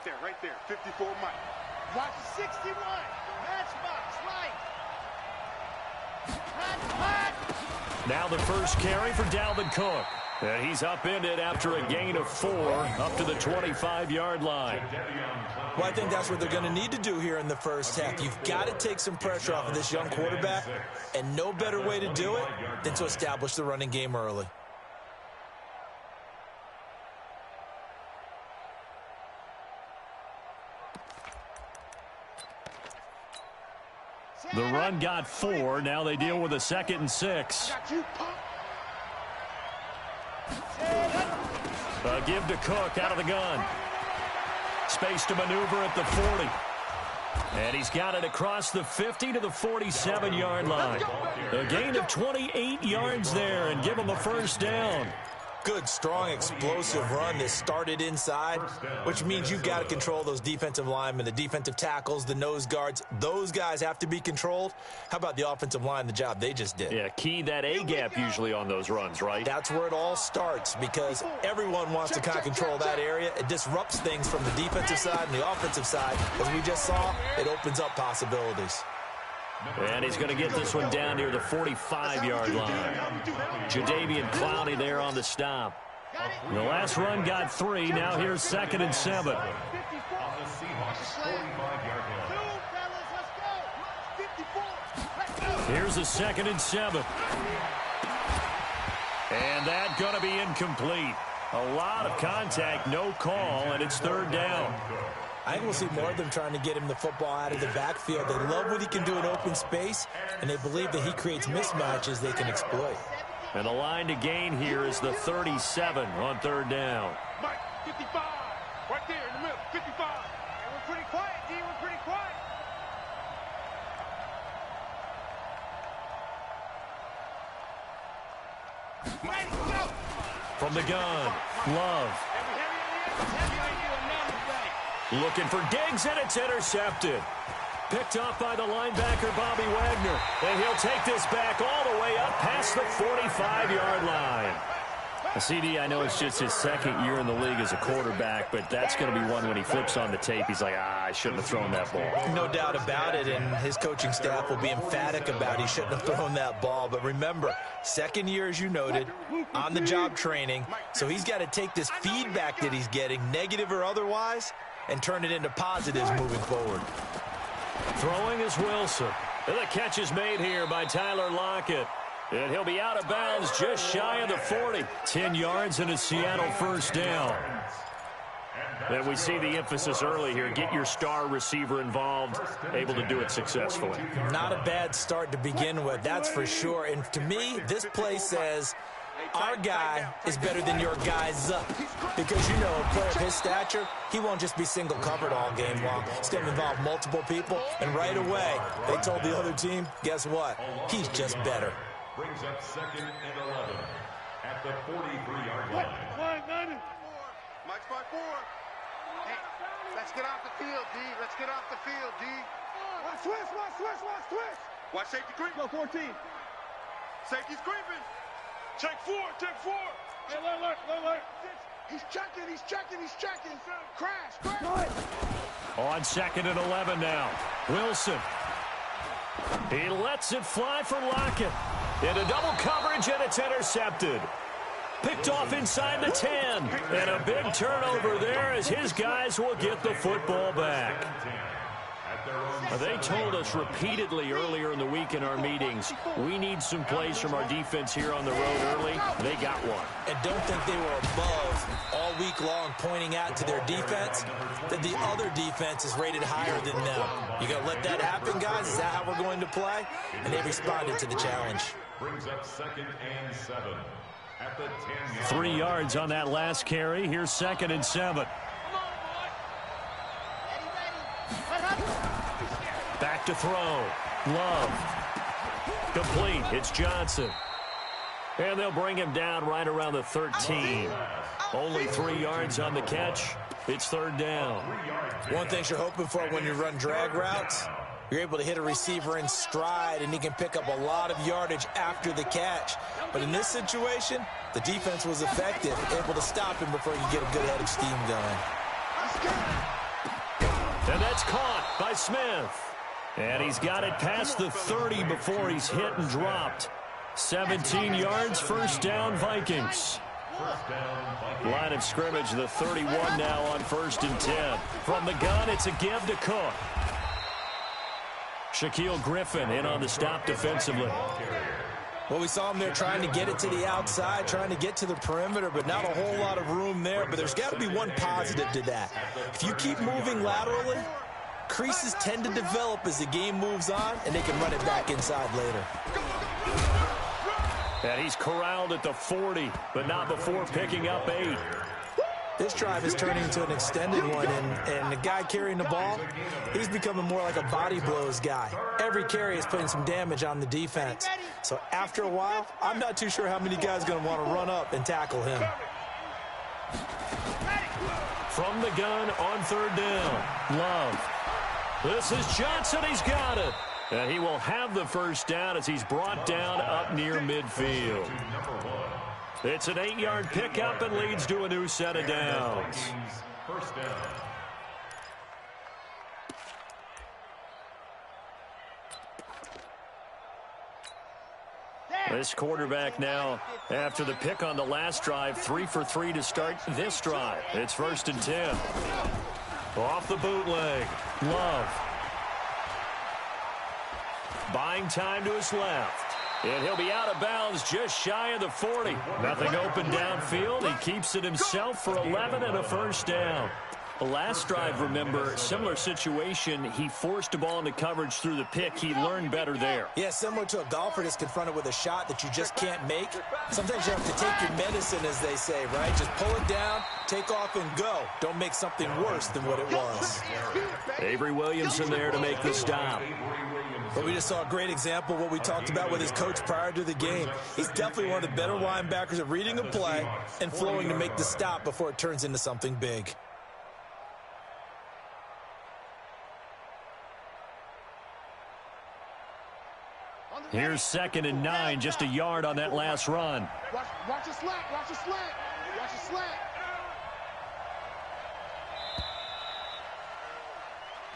Right there. 54 Mike. Watch 61. Matchbox, right. Now the first carry for Dalvin Cook. And he's upended after a gain of 4 up to the 25-yard line. Well, I think that's what they're going to need to do here in the first half. You've got to take some pressure off of this young quarterback, and no better way to do it than to establish the running game early. The run got 4. Now they deal with a 2nd and 6. A give to Cook out of the gun. Space to maneuver at the 40. And he's got it across the 50 to the 47-yard line. A gain of 28 yards there and give him a first down. Good, strong, explosive run that started inside, which means you've got to control those defensive linemen, the defensive tackles, the nose guards. Those guys have to be controlled. How about the offensive line, the job they just did? Yeah, key that A-gap usually on those runs, right? That's where it all starts because everyone wants to kind of control that area. It disrupts things from the defensive side and the offensive side. As we just saw, it opens up possibilities. And he's going to get this one down near the 45-yard line. Jadeveon Clowney there on the stop. The last run got 3. Now here's 2nd and 7. Here's a 2nd and 7. And that's going to be incomplete. A lot of contact, no call, and it's 3rd down. I think we'll see more of them trying to get him the football out of the backfield. They love what he can do in open space, and they believe that he creates mismatches they can exploit. And the line to gain here is the 37 on 3rd down. Mike, 55. Right there in the middle, 55. And we're pretty quiet, D. We're pretty quiet. Ready, go. From the gun, Love. Looking for Diggs, and it's intercepted. Picked off by the linebacker, Bobby Wagner. And he'll take this back all the way up past the 45-yard line. CD, I know it's just his 2nd year in the league as a quarterback, but that's going to be one when he flips on the tape. He's like, I shouldn't have thrown that ball. No doubt about it, and his coaching staff will be emphatic about he shouldn't have thrown that ball. But remember, 2nd year, as you noted, on-the-job training, so he's got to take this feedback that he's getting, negative or otherwise, and turn it into positives moving forward. Throwing is Wilson. And the catch is made here by Tyler Lockett. And he'll be out of bounds just shy of the 40. 10 yards and a Seattle first down. And we see the emphasis early here. Get your star receiver involved, able to do it successfully. Not a bad start to begin with, that's for sure. And to me, this play says our guy is better than your guys. Because, you know, a player of his stature, he won't just be single covered all game long. It's going to involve multiple people. And right away, they told the other team, guess what? He's just better. Brings up 2nd and 11 at the 43-yard line. Mike's 5-4. Hey, let's get off the field, D. Let's get off the field, D. Watch twist. Watch safety creep. Go 14. Safety's creeping. Check 4. Hey, look. He's checking. Crash. On 2nd and 11 now. Wilson. He lets it fly for Lockett. Into double coverage, and it's intercepted. Picked off inside the 10. And a big turnover there as his guys will get the football back. They told us repeatedly earlier in the week in our meetings, we need some plays from our defense here on the road early. They got one. And don't think they were above all week long pointing out to their defense that the other defense is rated higher than them. You got to let that happen, guys? Is that how we're going to play? And they responded to the challenge. Brings up 2nd and 7 at the 10-yard 3 yards on that last carry. Here's 2nd and 7. Back to throw. Love. Complete. It's Johnson. And they'll bring him down right around the 13. Only 3 yards on the catch. It's 3rd down. One thing you're hoping for when you run drag routes, you're able to hit a receiver in stride, and he can pick up a lot of yardage after the catch. But in this situation, the defense was effective, able to stop him before you get a good head of steam going. And that's caught by Smith. And he's got it past the 30 before he's hit and dropped. 17 yards, first down, Vikings. Line of scrimmage, the 31 now on 1st and 10. From the gun, it's a give to Cook. Shaquille Griffin in on the stop defensively. Well, we saw him there trying to get it to the outside, trying to get to the perimeter, but not a whole lot of room there. But there's got to be one positive to that. If you keep moving laterally, creases tend to develop as the game moves on, and they can run it back inside later. And he's corralled at the 40, but not before picking up 8. This drive is turning into an extended one, and the guy carrying the ball, he's becoming more like a body blows guy. Every carry is putting some damage on the defense. So after a while, I'm not too sure how many guys are going to want to run up and tackle him. From the gun on 3rd down, Love. This is Johnson. He's got it. And he will have the first down as he's brought down up near midfield. It's an 8-yard pickup and leads to a new set of downs. First down. This quarterback now, after the pick on the last drive, 3 for 3 to start this drive. It's 1st and 10. Off the bootleg, Love. Buying time to his left. And he'll be out of bounds just shy of the 40. Nothing open downfield. He keeps it himself for 11 and a first down. The last drive, remember, similar situation. He forced the ball into coverage through the pick. He learned better there. Yeah, similar to a golfer that's confronted with a shot that you just can't make. Sometimes you have to take your medicine, as they say, right? Just pull it down, take off, and go. Don't make something worse than what it was. Avery Williamson there to make the stop. But we just saw a great example of what we talked about with his coach prior to the game. He's definitely one of the better linebackers at reading a play and flowing to make the stop before it turns into something big. Here's 2nd and 9, just a yard on that last run. Watch the slant, watch the slant, watch the slant.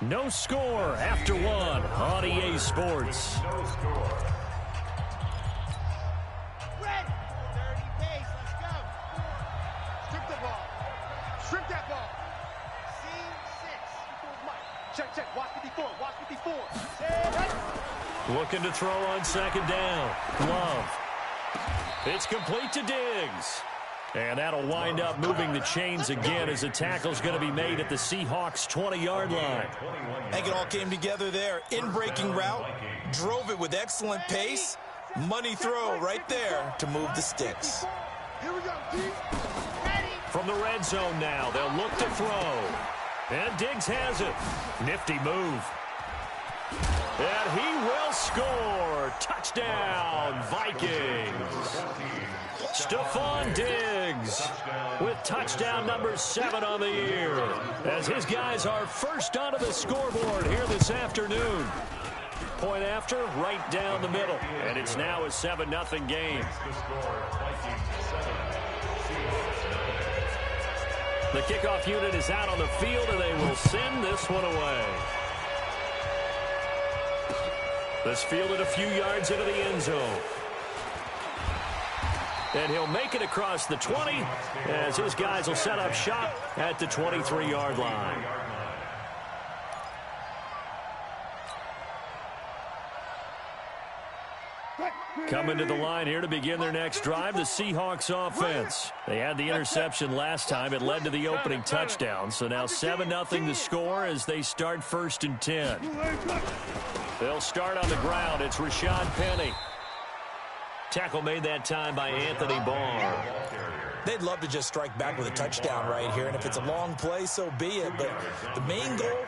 No score after 1 on EA Sports. No score. Red. 30 pace, let's go. Strip the ball. Strip that ball. Scene 6. Check. Watch 54. Watch 54. Looking to throw on 2nd down. Love. It's complete to Diggs. And that'll wind up moving the chains again as the tackle's going to be made at the Seahawks' 20-yard line. I think it all came together there. In-breaking route, drove it with excellent pace. Money throw right there to move the sticks. Here we go, D. From the red zone now, they'll look to throw. And Diggs has it. Nifty move. And he will score. Touchdown, Vikings. Stephon Diggs with touchdown number 7 on the year as his guys are first onto the scoreboard here this afternoon. Point after, right down the middle. And it's now a 7-0 game. The kickoff unit is out on the field, and they will send this one away. This fielded a few yards into the end zone. And he'll make it across the 20 as his guys will set up shop at the 23-yard line. Coming to the line here to begin their next drive, the Seahawks offense. They had the interception last time. It led to the opening touchdown. So now 7-0 the score as they start 1st and 10. They'll start on the ground. It's Rashad Penny. Tackle made that time by Anthony Barr. They'd love to just strike back with a touchdown right here, and if it's a long play, so be it. But the main goal,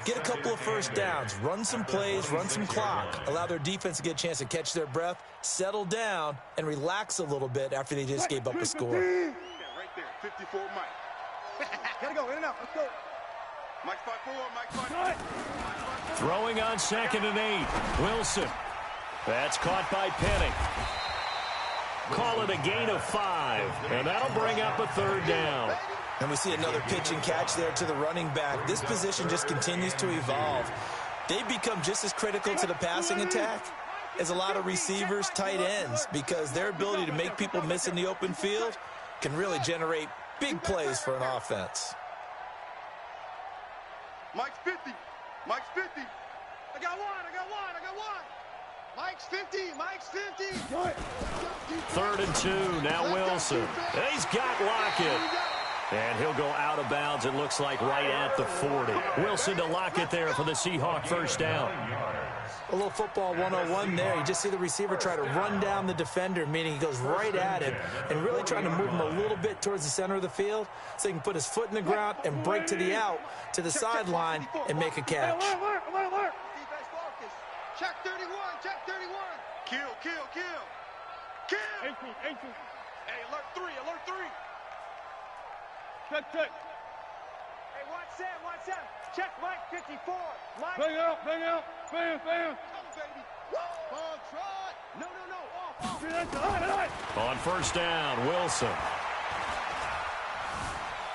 get a couple of first downs, run some plays, run some clock, allow their defense to get a chance to catch their breath, settle down, and relax a little bit after they just gave up a score. Right there, 54 Mike. Gotta go, in and out, let's go. Mike 5-4, Mike 5-4. Throwing on 2nd and 8. Wilson. That's caught by Penny. Call it a gain of 5, and that'll bring up a 3rd down. And we see another pitch and catch there to the running back. This position just continues to evolve. They become just as critical to the passing attack as a lot of receivers, tight ends, because their ability to make people miss in the open field can really generate big plays for an offense. Mike's 50. Mike's 50. I got one. Mike's 50. Mike's 50. 3rd and 2. Now Wilson. He's got Lockett. And he'll go out of bounds, it looks like, right at the 40. Wilson to Lockett there for the Seahawk 1st down. A little football 101 there. You just see the receiver try to run down the defender, meaning he goes right at him and really trying to move him a little bit towards the center of the field so he can put his foot in the ground and break to the out, to the sideline, and make a catch. Check 31. Check 31. Kill. Hey, alert 3. Check. Hey, watch Sam. Check Mike 54. Mike. Bang out. Bam. Come, baby. Ball trot. No. Off. On 1st down, Wilson.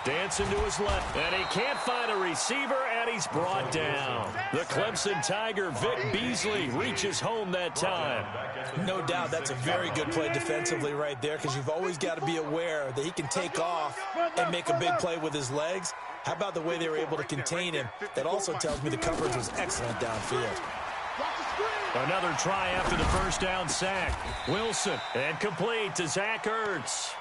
Dancing to his left, and he can't find a receiver, and he's brought down. The Clemson Tiger, Vic Beasley, reaches home that time. No doubt that's a very good play defensively right there, because you've always got to be aware that he can take off and make a big play with his legs. How about the way they were able to contain him? That also tells me the coverage was excellent downfield. Another try after the 1st down sack. Wilson, and complete to Zach Ertz.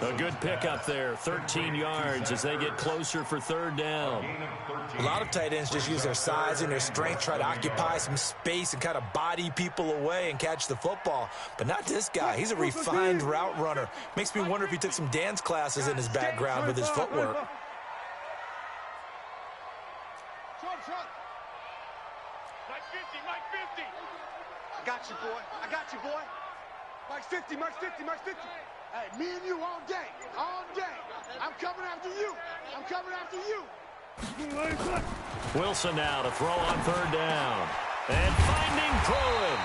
A good pickup there, 13 yards as they get closer for 3rd down. A lot of tight ends just use their size and their strength, try to occupy some space and kind of body people away and catch the football. But not this guy. He's a refined route runner. Makes me wonder if he took some dance classes in his background with his footwork. I got you, boy. Mike's 50. Hey, me and you all day. I'm coming after you. Wilson now to throw on 3rd down. And finding Pruitt.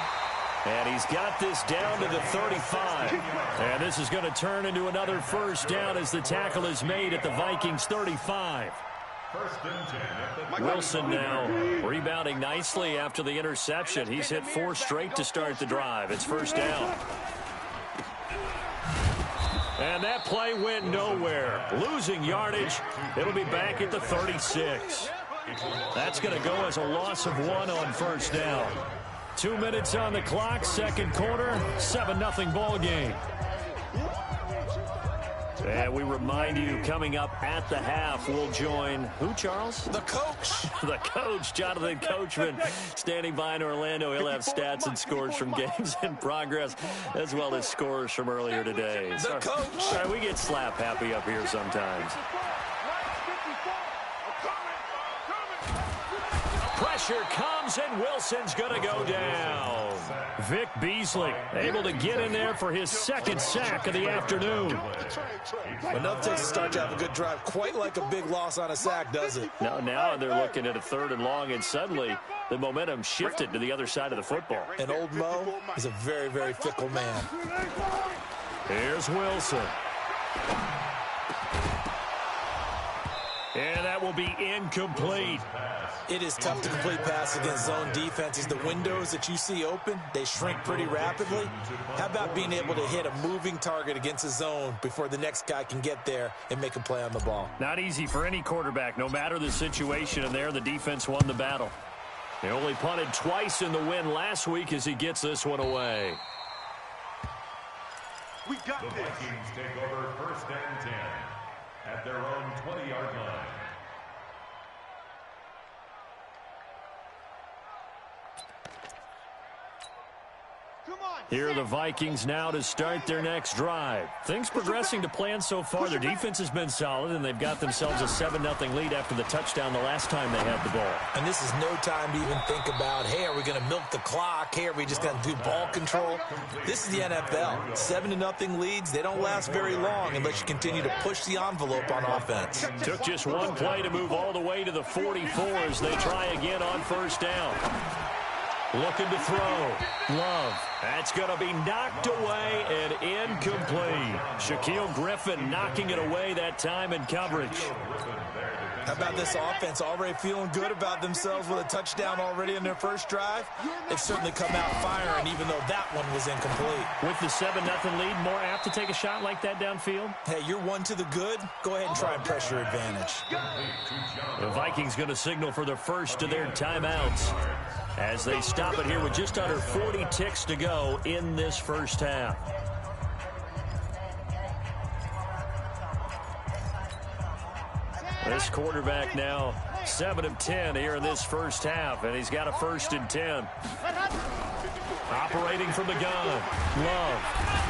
And he's got this down to the 35. And this is going to turn into another 1st down as the tackle is made at the Vikings 35. Wilson now rebounding nicely after the interception. He's hit 4 straight to start the drive. It's 1st down. And that play went nowhere. Losing yardage. It'll be back at the 36. That's going to go as a loss of 1 on 1st down. 2 minutes on the clock, 2nd quarter, 7-0 ball game. And we remind you, coming up at the half, we'll join who, Charles? The coach. The coach, Jonathan Coachman, standing by in Orlando. He'll have stats and scores from games in progress, as well as scores from earlier today. The coach. Sorry, we get slap happy up here sometimes. Pressure comes, and Wilson's going to go down. Vic Beasley able to get in there for his 2nd sack of the afternoon. Enough takes to start to have a good drive. Quite like a big loss on a sack, does it? Now they're looking at a 3rd and long, and suddenly the momentum shifted to the other side of the football. And old Mo is a very, very fickle man. Here's Wilson. And that will be incomplete. It is tough to complete pass against zone defenses. The windows that you see open, they shrink pretty rapidly. How about being able to hit a moving target against a zone before the next guy can get there and make a play on the ball? Not easy for any quarterback, no matter the situation, and there the defense won the battle. They only punted twice in the win last week as he gets this one away. We got the Vikings take over 1st and 10 at their own 20-yard line. Here are the Vikings now to start their next drive. Things progressing to plan so far. Their defense has been solid, and they've got themselves a 7-0 lead after the touchdown the last time they had the ball. And this is no time to even think about, hey, are we going to milk the clock? Hey, are we just going to do ball control? This is the NFL. 7-0 leads, they don't last very long unless you continue to push the envelope on offense. Took just one play to move all the way to the 44 as they try again on 1st down. Looking to throw. Love. That's going to be knocked away and incomplete. Shaquille Griffin knocking it away that time in coverage. How about this offense already feeling good about themselves with a touchdown already in their first drive? They've certainly come out firing, even though that one was incomplete. With the 7-0 lead, more apt to take a shot like that downfield? Hey, you're one to the good. Go ahead and try and press your advantage. The Vikings going to signal for the first of their timeouts as they stop it here with just under 40 ticks to go in this first half. This quarterback now 7 of 10 here in this first half, and he's got a 1st and 10. Operating from the gun. Love.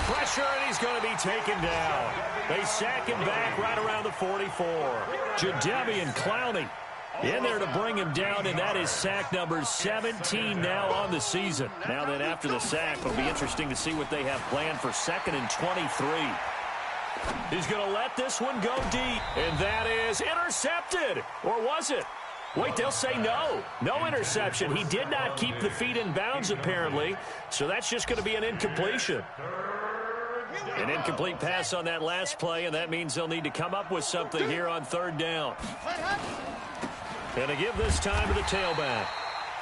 Pressure, and he's going to be taken down. They sack him back right around the 44. Jadeveon Clowney in there to bring him down, and that is sack number 17 now on the season. Now then, after the sack, it'll be interesting to see what they have planned for 2nd and 23. He's going to let this one go deep, and that is intercepted. Or was it? Wait, they'll say no. No interception. He did not keep the feet in bounds, apparently, so that's just going to be an incompletion. An incomplete pass on that last play, and that means they'll need to come up with something here on 3rd down. And to give this time to the tailback.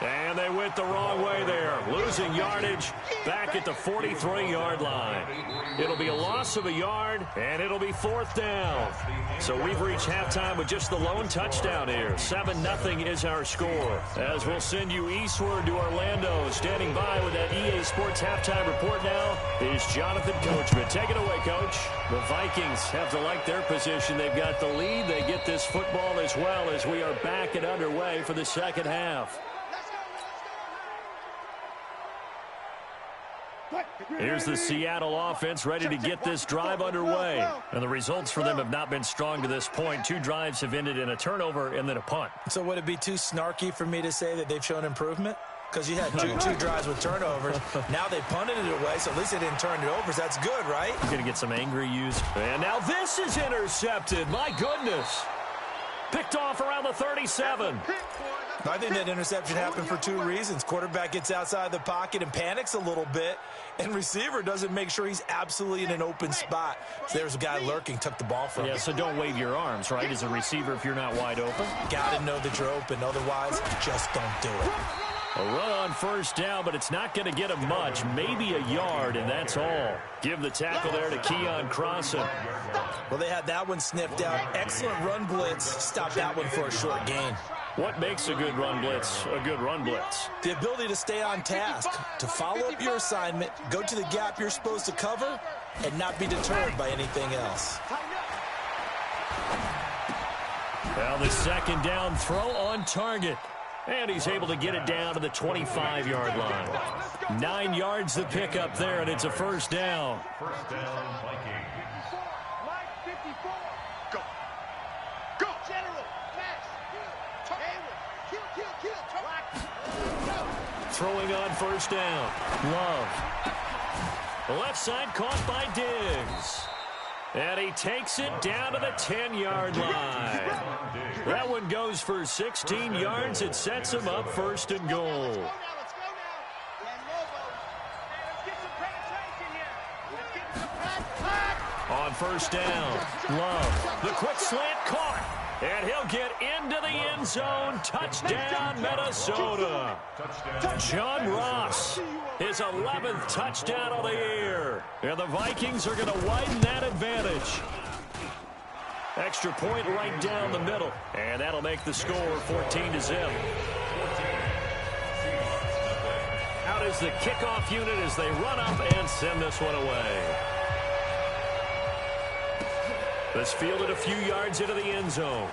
And they went the wrong way there, losing yardage back at the 43-yard line. It'll be a loss of a yard, and it'll be 4th down. So we've reached halftime with just the lone touchdown here. 7-0 is our score. As we'll send you eastward to Orlando. Standing by with that EA Sports halftime report now is Jonathan Coachman. Take it away, Coach. The Vikings have to like their position. They've got the lead. They get this football as well as we are back and underway for the second half. Here's the Seattle offense ready to get this drive underway. And the results for them have not been strong to this point. 2 drives have ended in a turnover and then a punt. So would it be too snarky for me to say that they've shown improvement? Because you had two drives with turnovers. Now they punted it away, so at least they didn't turn it over. So that's good, right? You're going to get some angry use. And now this is intercepted. My goodness. Picked off around the 37. I think that interception happened for 2 reasons. Quarterback gets outside the pocket and panics a little bit, and receiver doesn't make sure he's absolutely in an open spot. So there's a guy lurking, took the ball from him. Yeah, so don't wave your arms, right, as a receiver if you're not wide open. Got to know that you're open. Otherwise, just don't do it. A run on 1st down, but it's not going to get him much. Maybe a yard, and that's all. Give the tackle there to Keon Crossan. Well, they had that one sniffed out. Excellent run blitz. Stop that one for a short gain. What makes a good run blitz a good run blitz? The ability to stay on task, to follow up your assignment, go to the gap you're supposed to cover, and not be deterred by anything else. Well, the 2nd down throw on target. And he's able to get it down to the 25-yard line. 9 yards the pickup there, and it's a 1st down. 1st down, Vikings. Go. Go. General. Throwing on 1st down. Love. Left side caught by Diggs. And he takes it down to the 10-yard line. That one goes for 16 yards. It sets him up 1st and goal. On 1st down, Love. The quick slant caught. And he'll get into the end zone. Touchdown, Minnesota. John Ross, his 11th touchdown of the year. And the Vikings are going to widen that advantage. Extra point right down the middle. And that'll make the score 14-0. Out is the kickoff unit as they run up and send this one away. This fielded a few yards into the end zone.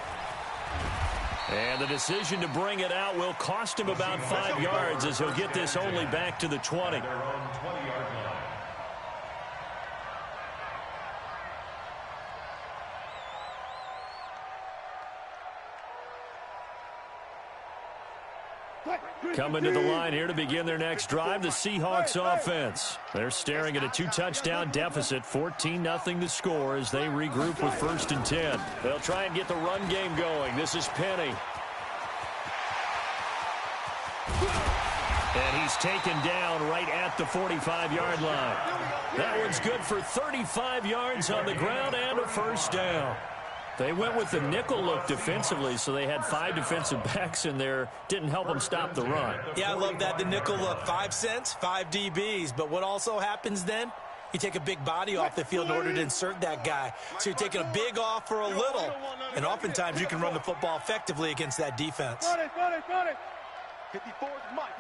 And the decision to bring it out will cost him about 5 yards as he'll get this only back to the 20. Coming to the line here to begin their next drive, the Seahawks offense. They're staring at a 2-touchdown deficit, 14-0 to score as they regroup with 1st and 10. They'll try and get the run game going. This is Penny. And he's taken down right at the 45-yard line. That one's good for 35 yards on the ground and a first down. They went with the nickel look defensively, so they had 5 defensive backs in there. Didn't help them stop the run. Yeah, I love that, the nickel look. 5 cents, 5 DBs. But what also happens then? You take a big body off the field in order to insert that guy. So you're taking a big off for a little. And oftentimes you can run the football effectively against that defense. 54 is Mike.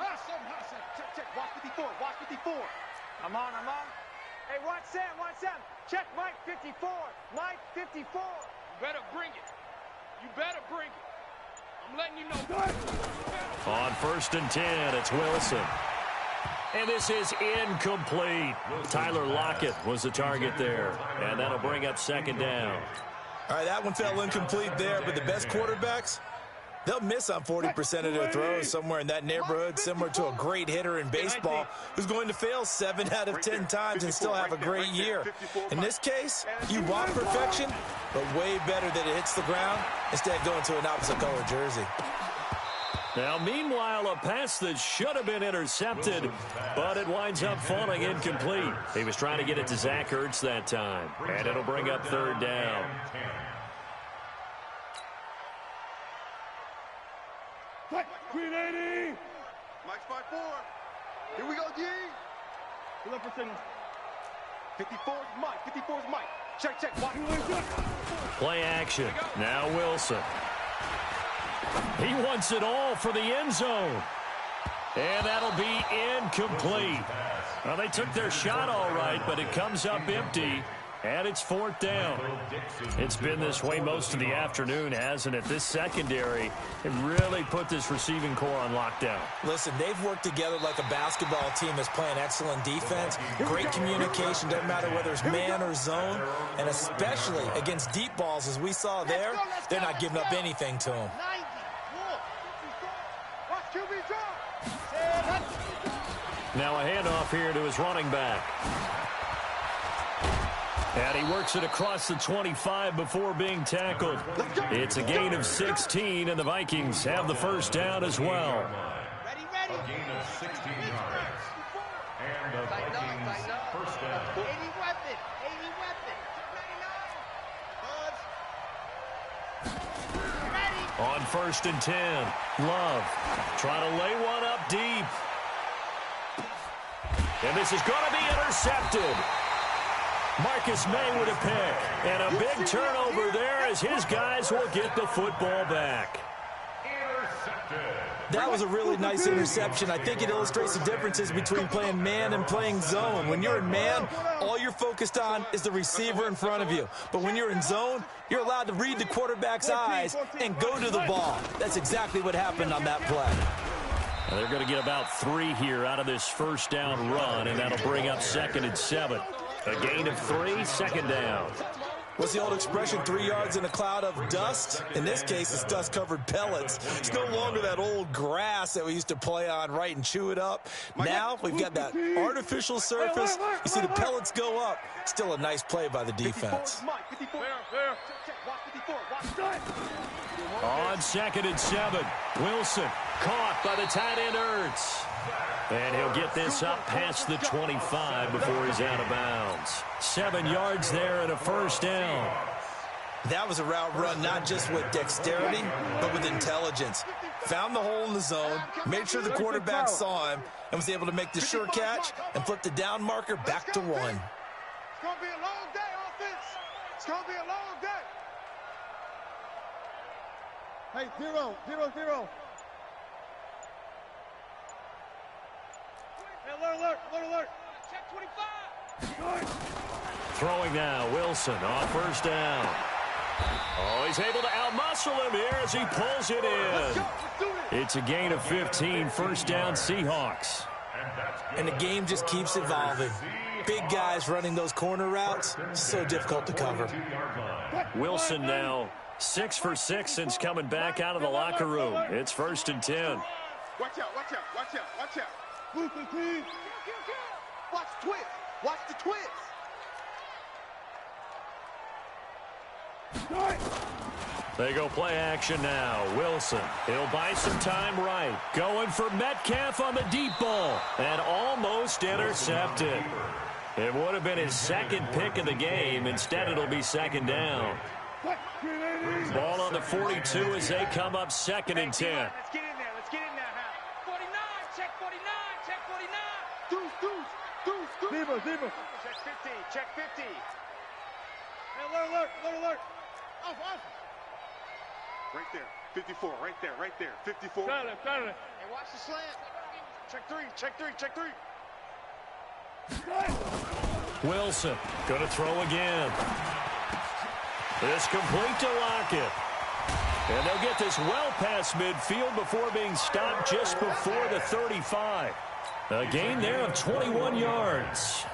Check. Watch 54. Watch 54. I'm on. Hey, watch Sam. Check Mike 54. Mike 54. Better bring it. You better bring it. I'm letting you know. On 1st and 10, it's Wilson. And this is incomplete. Tyler Lockett was the target there. And that'll bring up 2nd down. All right, that one fell incomplete there, but the best quarterbacks, they'll miss on 40% of their throws, somewhere in that neighborhood, similar to a great hitter in baseball who's going to fail 7 out of 10 times and still have a great year. In this case, you want perfection, but way better that it hits the ground instead of going to an opposite color jersey. Now, meanwhile, a pass that should have been intercepted, but it winds up falling incomplete. He was trying to get it to Zach Ertz that time, and it'll bring up 3rd down. Green 80. Mike spot 4. Here we go, D. Pull up for signal. 54 is Mike. 54 is Mike. Check. Watch. Play action. Now Wilson. He wants it all for the end zone. And that'll be incomplete. Well, they took their shot all right, but it comes up empty. And it's 4th down. It's been this way most of the afternoon, hasn't it? This secondary, it really put this receiving core on lockdown. Listen, they've worked together like a basketball team that's playing excellent defense. Great communication, doesn't matter whether it's man or zone. And especially against deep balls, as we saw there, they're not giving up anything to them. Now a handoff here to his running back. And he works it across the 25 before being tackled. It's a gain of 16, and the Vikings have the first down as well. Ready. A gain of 16 yards. And the Vikings first down. 80 weapon. Ready. On 1st and 10, Love trying to lay one up deep. And this is going to be intercepted. Marcus May with a pick. And a big turnover there as his guys will get the football back. That was a really nice interception. I think it illustrates the differences between playing man and playing zone. When you're in man, all you're focused on is the receiver in front of you. But when you're in zone, you're allowed to read the quarterback's eyes and go to the ball. That's exactly what happened on that play. And they're going to get about 3 here out of this first down run, and that'll bring up 2nd and 7. A gain of 3, 2nd down. What's the old expression, 3 yards in a cloud of dust? In this case, it's dust-covered pellets. It's no longer that old grass that we used to play on, right, and chew it up. Now we've got that artificial surface. You see the pellets go up. Still a nice play by the defense. On 2nd and 7, Wilson caught by the tight end Ertz. And he'll get this up past the 25 before he's out of bounds. 7 yards there and a first down. That was a route run not just with dexterity, but with intelligence. Found the hole in the zone, made sure the quarterback saw him, and was able to make the sure catch and flip the down marker back to 1. It's going to be a long day, offense. It's going to be a long day. Hey, 0-0-0. Alert. Check 25. Throwing now, Wilson on 1st down. Oh, he's able to outmuscle him here as he pulls it in. It's a gain of 15, 1st down Seahawks. And the game just keeps evolving. Big guys running those corner routes, so difficult to cover. Wilson now 6 for 6 since coming back out of the locker room. It's 1st and 10. Watch out. Watch the twist. Watch the twist. They go play action now. Wilson, he'll buy some time right. Going for Metcalf on the deep ball. And almost intercepted. It would have been his second pick of the game. Instead, it'll be second down. Ball on the 42 as they come up 2nd and 10. Let's get in there. Let's get in there, Hal. 49. Check 49. Check 49. Deuce. Zebra. Check 50. Check 50. Hey, alert. Off. Right there. 54. Right there. 54. Got it. Hey, watch the slant. Check three. Wilson going to throw again. This complete to Lockett. And they'll get this well past midfield before being stopped just before the 35. A gain there of 21 yards.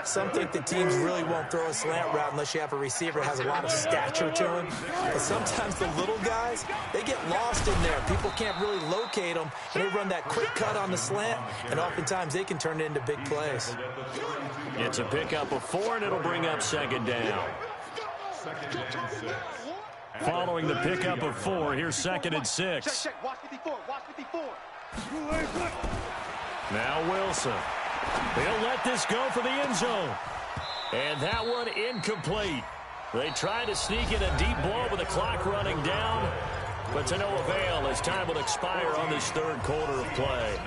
Some think that teams really won't throw a slant route unless you have a receiver that has a lot of stature to him. But sometimes the little guys, they get lost in there. People can't really locate them, and they run that quick cut on the slant, and oftentimes they can turn it into big plays. It's a pickup of 4, and it'll bring up 2nd down. Following the pickup of 4, here's 2nd and 6. Check. Watch 54. Now Wilson. He'll let this go for the end zone. And that one incomplete. They tried to sneak in a deep ball with the clock running down, but to no avail as time will expire on this 3rd quarter of play.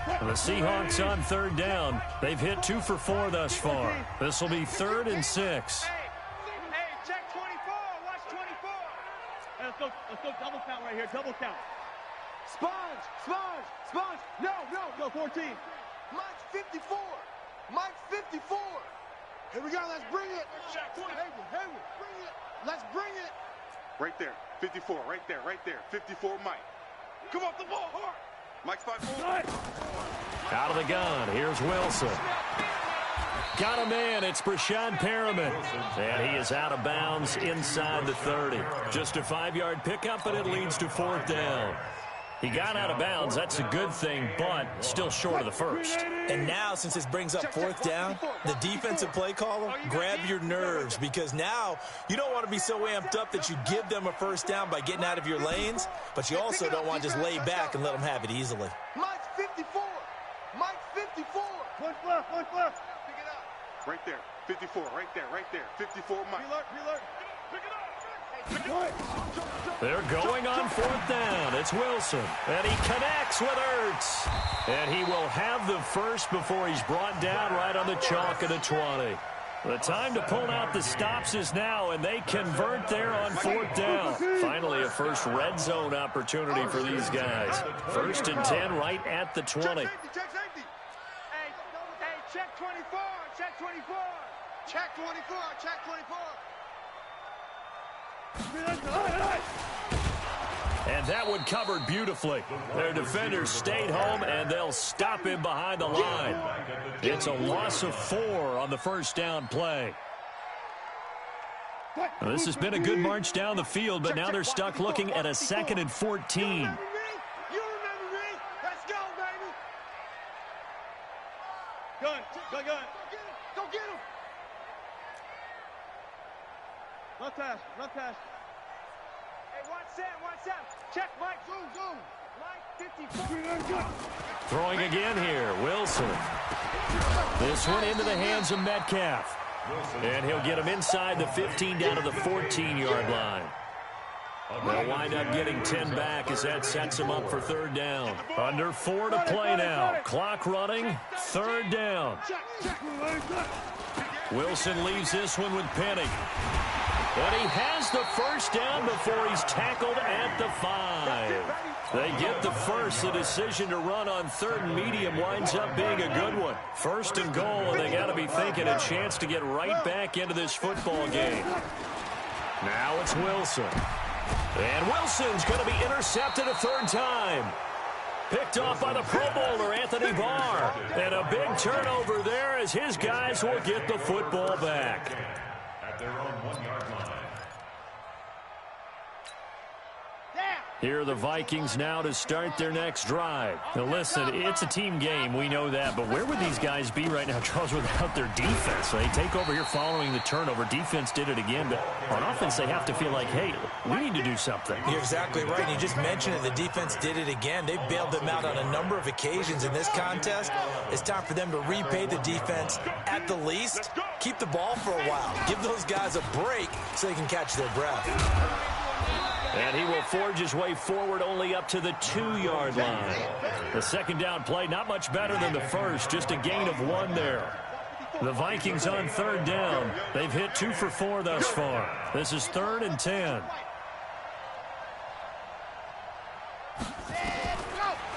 The Seahawks on 3rd down. They've hit 2 for 4 thus far. This will be 3rd and 6. Hey, check 24. Watch 24. Hey, let's go double count right here. Double count. Sponge. No, 14. Mike's 54. Here we go. Let's bring it. Hayward, bring it. Let's bring it. Right there. 54. Right there. 54, Mike. Come off the ball hard. Mike's 5-4. Out of the gun. Here's Wilson. Got a man. It's Brashad Perriman. And he is out of bounds inside the 30. Just a 5-yard pickup, but it leads to 4th down. He got out of bounds. That's a good thing, but still short of the first. And now, since this brings up 4th down, the defensive play caller, grab your nerves, because now you don't want to be so amped up that you give them a 1st down by getting out of your lanes, but you also don't want to just lay back and let them have it easily. Mike's 54. One left. Pick it up. Right there. 54. Right there. 54, Mike. Reload. Pick it up. They're going on 4th down. It's Wilson. And he connects with Ertz. And he will have the first before he's brought down right on the chalk of the 20. The time to pull out the stops is now, and they convert there on 4th down. Finally, a first red zone opportunity for these guys. 1st and 10 right at the 20. Check safety. Hey, check 24. Check 24. Check 24. And that one covered beautifully. Their defenders stayed home, and they'll stop him behind the line. It's a loss of 4 on the 1st down play. Well, this has been a good march down the field, but now they're stuck looking at a 2nd and 14. You remember me? Let's go, baby. Gun. Go get him. Left hash. Hey, watch that. Check, Mike. Zoom. Mike, 54. Throwing again here, Wilson. This one into the hands of Metcalf. And he'll get him inside the 15 down to the 14-yard line. They'll wind up getting 10 back as that sets him up for 3rd down. Under 4 to play now. Clock running, 3rd down. Wilson leaves this one with Penny. And he has the 1st down before he's tackled at the 5. They get the first. The decision to run on 3rd and medium winds up being a good one. 1st and goal, and they got to be thinking a chance to get right back into this football game. Now it's Wilson. And Wilson's going to be intercepted a 3rd time. Picked off by the Pro Bowler, Anthony Barr. And a big turnover there as his guys will get the football back. At their own 1-yard line. Yeah. Here are the Vikings now to start their next drive. Now listen, it's a team game. We know that. But where would these guys be right now, Charles, without their defense? They take over here following the turnover. Defense did it again. But on offense, they have to feel like, hey, we need to do something. You're exactly right. And you just mentioned it. The defense did it again. They bailed them out on a number of occasions in this contest. It's time for them to repay the defense at the least. Keep the ball for a while. Give those guys a break so they can catch their breath. And he will forge his way forward only up to the 2-yard line. The second down play, not much better than the first, just a gain of 1 there. The Vikings on third down. They've hit 2 for 4 thus far. This is 3rd and 10.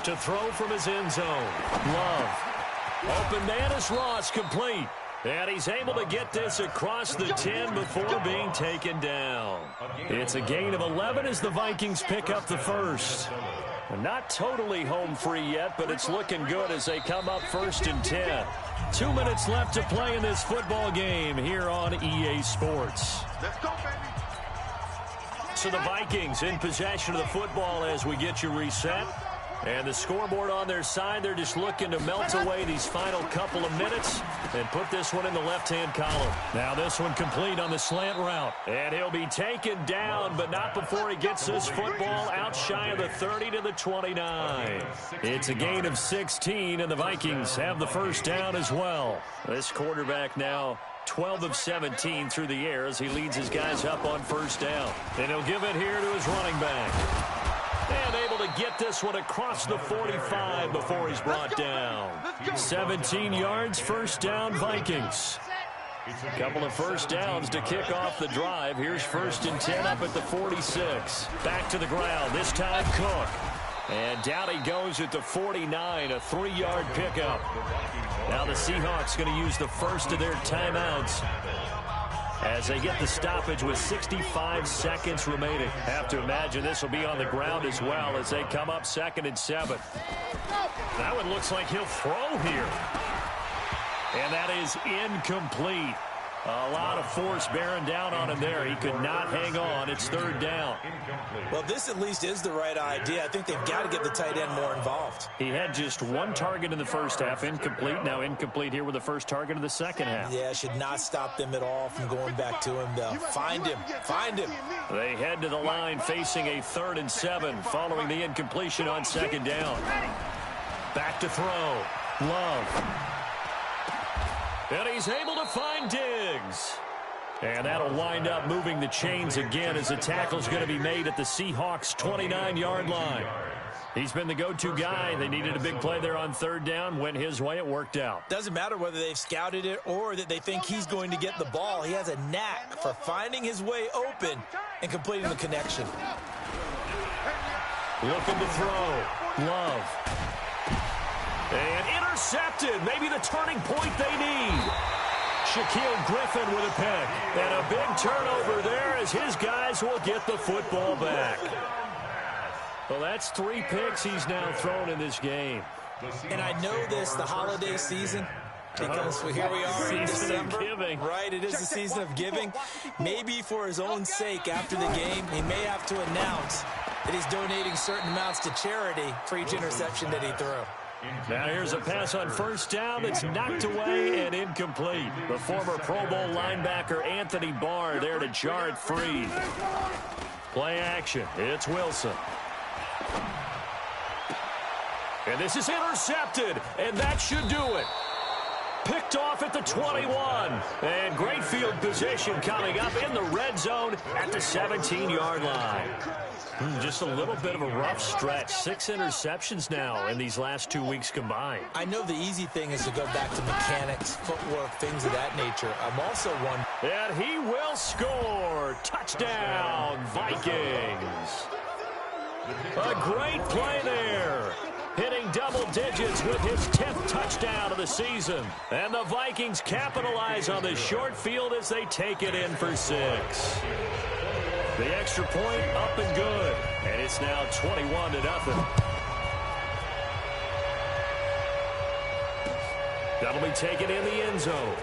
To throw from his end zone. Love. Open man is Ross, complete. And he's able to get this across the 10 before being taken down. It's a gain of 11 as the Vikings pick up the first. Not totally home free yet, but it's looking good as they come up 1st and 10. 2 minutes left to play in this football game here on EA Sports. Let's go, baby. So the Vikings in possession of the football as we get you reset. And the scoreboard on their side, they're just looking to melt away these final couple of minutes and put this one in the left-hand column. Now this one complete on the slant route. And he'll be taken down, but not before he gets this football out shy of the 30 to the 29. It's a gain of 16, and the Vikings have the first down as well. This quarterback now 12 of 17 through the air as he leads his guys up on first down. And he'll give it here to his running back. And able to get this one across the 45 before he's brought down. 17 yards, first down, Vikings. A couple of first downs to kick off the drive. Here's 1st and 10 up at the 46. Back to the ground, this time Cook. And down he goes at the 49, a 3-yard pickup. Now the Seahawks going to use the first of their timeouts as they get the stoppage with 65 seconds remaining. Have to imagine this will be on the ground as well as they come up 2nd and 7. That one looks like he'll throw here. And that is incomplete. A lot of force bearing down on him there. He could not hang on. It's 3rd down. Well, this at least is the right idea. I think they've got to get the tight end more involved. He had just 1 target in the first half. Incomplete. Now incomplete here with the first target of the second half. Yeah, should not stop them at all from going back to him, though. Find him. Find him. They head to the line facing a 3rd and 7 following the incompletion on 2nd down. Back to throw. Love. And he's able to find Diggs. And that'll wind up moving the chains again as the tackle's going to be made at the Seahawks' 29-yard line. He's been the go-to guy. They needed a big play there on 3rd down. Went his way. It worked out. Doesn't matter whether they've scouted it or that they think he's going to get the ball. He has a knack for finding his way open and completing the connection. Looking to throw. Love. And intercepted. Maybe the turning point they need. Shaquille Griffin with a pick. And a big turnover there as his guys will get the football back. Well, that's 3 picks he's now thrown in this game. And I know this, the holiday season, because here we are in December. Right, it is the season of giving. Maybe for his own sake after the game, he may have to announce that he's donating certain amounts to charity for each interception that he threw. Now here's a pass on 1st down that's knocked away and incomplete. The former Pro Bowl linebacker Anthony Barr there to jar it free. Play action. It's Wilson. And this is intercepted, and that should do it. Picked off at the 21. And great field position coming up in the red zone at the 17-yard line. Just a little bit of a rough stretch. 6 interceptions now in these last 2 weeks combined. I know the easy thing is to go back to mechanics, footwork, things of that nature. I'm also one. And he will score. Touchdown, Vikings. A great play there. Hitting double digits with his 10th touchdown of the season. And the Vikings capitalize on the short field as they take it in for 6. The extra point up and good. And it's now 21-0. That'll be taken in the end zone.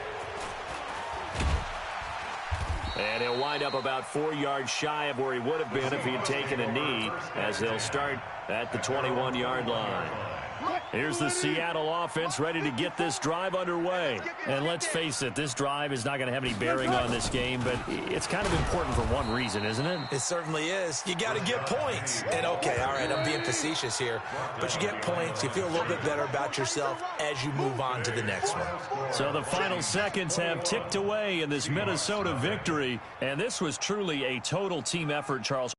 And he'll wind up about 4 yards shy of where he would have been if he had taken a knee, as they'll start at the 21-yard line. Here's the Seattle offense ready to get this drive underway. And let's face it, this drive is not going to have any bearing on this game, but it's kind of important for one reason, isn't it? It certainly is. You got to get points. And, okay, all right, I'm being facetious here, but you get points, you feel a little bit better about yourself as you move on to the next one. So the final seconds have ticked away in this Minnesota victory, and this was truly a total team effort, Charles.